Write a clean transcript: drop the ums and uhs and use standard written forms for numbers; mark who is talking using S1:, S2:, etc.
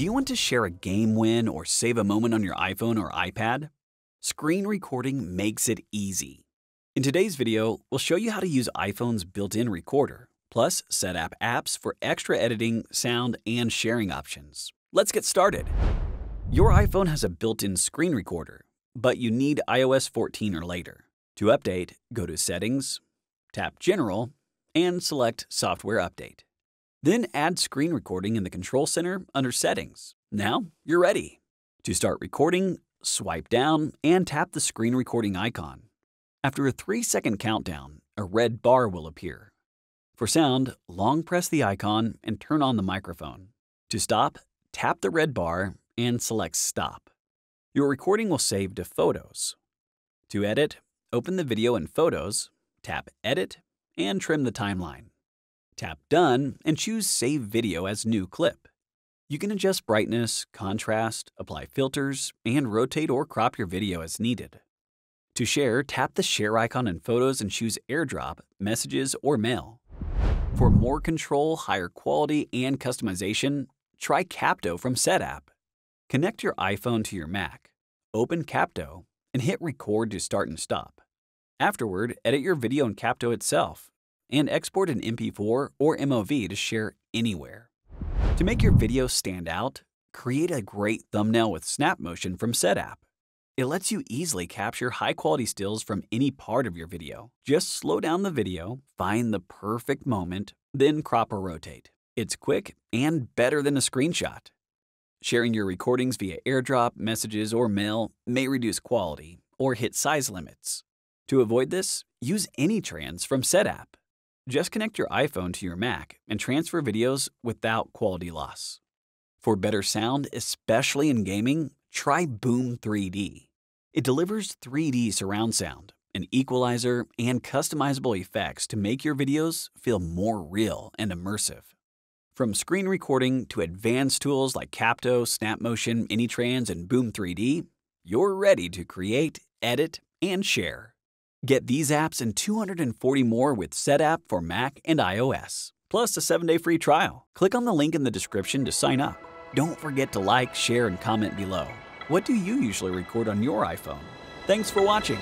S1: Do you want to share a game win or save a moment on your iPhone or iPad? Screen recording makes it easy. In today's video, we'll show you how to use iPhone's built-in recorder, plus Setapp apps for extra editing, sound, and sharing options. Let's get started. Your iPhone has a built-in screen recorder, but you need iOS 14 or later. To update, go to Settings, tap General, and select Software Update. Then add screen recording in the Control Center under Settings. Now you're ready. To start recording, swipe down and tap the screen recording icon. After a 3-second countdown, a red bar will appear. For sound, long press the icon and turn on the microphone. To stop, tap the red bar and select Stop. Your recording will save to Photos. To edit, open the video in Photos, tap Edit, and trim the timeline. Tap Done and choose Save Video as New Clip. You can adjust brightness, contrast, apply filters, and rotate or crop your video as needed. To share, tap the share icon in Photos and choose AirDrop, Messages, or Mail. For more control, higher quality, and customization, try Capto from Setapp. Connect your iPhone to your Mac, open Capto, and hit Record to start and stop. Afterward, edit your video in Capto itself, and export an MP4 or MOV to share anywhere. To make your video stand out, create a great thumbnail with SnapMotion from Setapp. It lets you easily capture high-quality stills from any part of your video. Just slow down the video, find the perfect moment, then crop or rotate. It's quick and better than a screenshot. Sharing your recordings via AirDrop, Messages, or Mail may reduce quality or hit size limits. To avoid this, use AnyTrans from Setapp. Just connect your iPhone to your Mac and transfer videos without quality loss. For better sound, especially in gaming, try Boom 3D. It delivers 3D surround sound, an equalizer, and customizable effects to make your videos feel more real and immersive. From screen recording to advanced tools like Capto, SnapMotion, AnyTrans, and Boom 3D, you're ready to create, edit, and share. Get these apps and 240 more with Setapp for Mac and iOS, plus a 7-day free trial. Click on the link in the description to sign up. Don't forget to like, share, and comment below. What do you usually record on your iPhone? Thanks for watching.